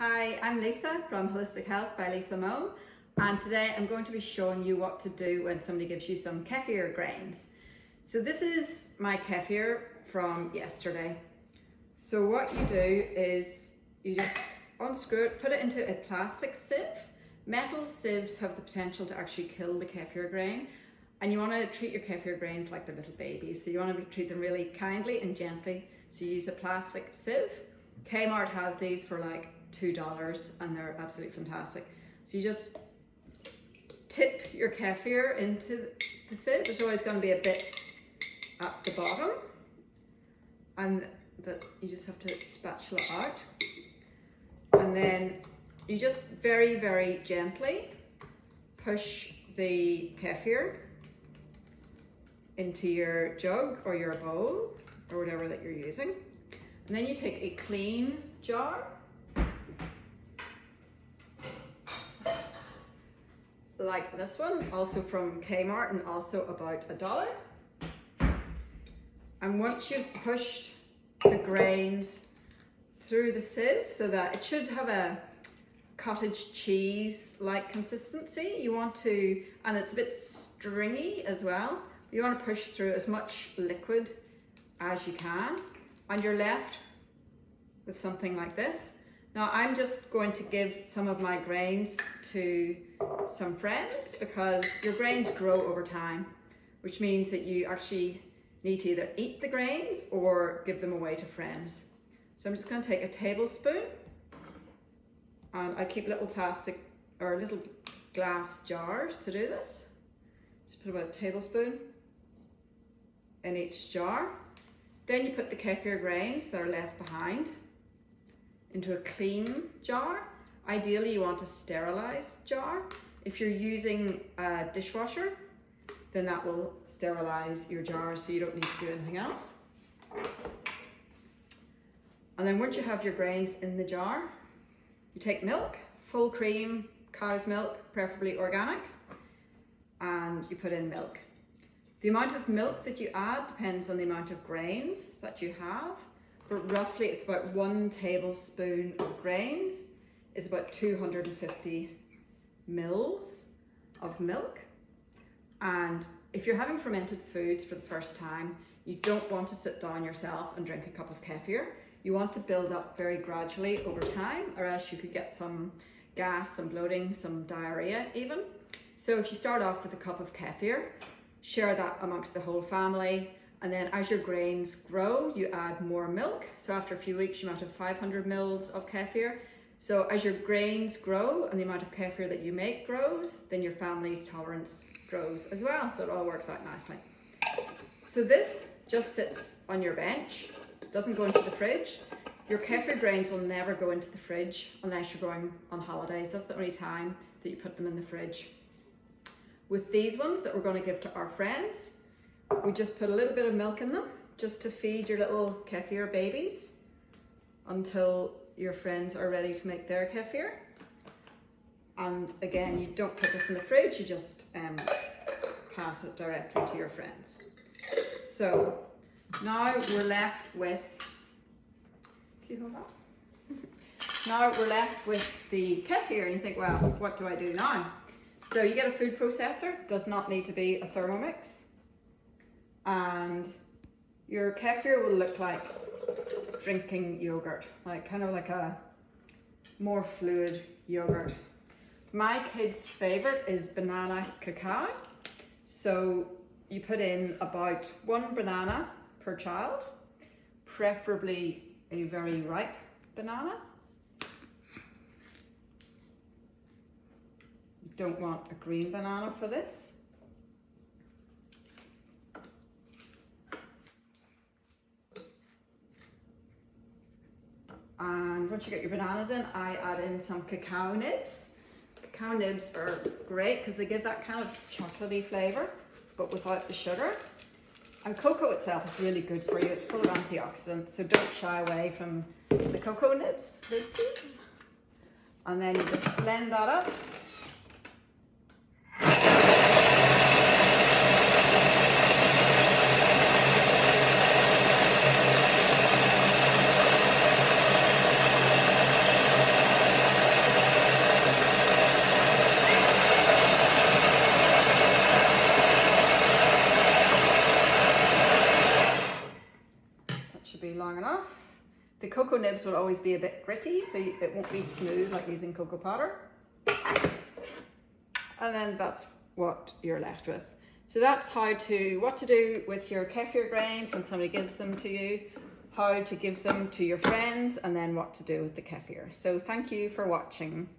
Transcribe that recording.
Hi, I'm Lisa from Holistic Health by Lisa Moe, and today I'm going to be showing you what to do when somebody gives you some kefir grains. So this is my kefir from yesterday. So what you do is you just unscrew it, put it into a plastic sieve. Metal sieves have the potential to actually kill the kefir grain, and you want to treat your kefir grains like they're little babies. So you want to treat them really kindly and gently. So you use a plastic sieve. Kmart has these for like $2 and they're absolutely fantastic. So you just tip your kefir into the sieve. There's always going to be a bit at the bottom, and that you just have to spatula out. And then you just very, very gently push the kefir into your jug or your bowl or whatever that you're using. And then you take a clean jar, like this one, also from Kmart and also about $1. And once you've pushed the grains through the sieve so that it should have a cottage cheese like consistency, you want to, and it's a bit stringy as well, you want to push through as much liquid as you can, and you're left with something like this. Now I'm just going to give some of my grains to some friends because your grains grow over time, which means that you actually need to either eat the grains or give them away to friends. So I'm just going to take a tablespoon, and I keep little plastic or little glass jars to do this. Just put about a tablespoon in each jar. Then you put the kefir grains that are left behind into a clean jar. Ideally you want a sterilized jar. If you're using a dishwasher, then that will sterilize your jar so you don't need to do anything else. And then once you have your grains in the jar, you take milk, full cream, cow's milk, preferably organic, and you put in milk. The amount of milk that you add depends on the amount of grains that you have, but roughly it's about 1 tablespoon of grains is about 250 mils of milk. And if you're having fermented foods for the first time, you don't want to sit down yourself and drink a cup of kefir. You want to build up very gradually over time, or else you could get some gas, some bloating, some diarrhea even. So if you start off with a cup of kefir, share that amongst the whole family, and then as your grains grow, you add more milk. So after a few weeks, you might have 500 mils of kefir. So as your grains grow and the amount of kefir that you make grows, then your family's tolerance grows as well. So it all works out nicely. So this just sits on your bench, doesn't go into the fridge. Your kefir grains will never go into the fridge unless you're going on holidays. That's the only time that you put them in the fridge. With these ones that we're going to give to our friends, we just put a little bit of milk in them just to feed your little kefir babies until your friends are ready to make their kefir. And again, you don't put this in the fridge, you just pass it directly to your friends. So now we're left with, can you hold that? Now we're left with the kefir, and you think, well, what do I do now? So you get a food processor, does not need to be a Thermomix, and your kefir will look like drinking yogurt, like kind of like a more fluid yogurt. My kids' favorite is banana cacao. So you put in about 1 banana per child, preferably a very ripe banana. Don't want a green banana for this. And once you get your bananas in, I add in some cacao nibs. Cacao nibs are great because they give that kind of chocolatey flavour, but without the sugar. And cocoa itself is really good for you. It's full of antioxidants, so don't shy away from the cocoa nibs, please. And then you just blend that up. long enough. The cocoa nibs will always be a bit gritty, so it won't be smooth like using cocoa powder. And then that's what you're left with. So that's what to do with your kefir grains when somebody gives them to you, how to give them to your friends, and then what to do with the kefir. So thank you for watching.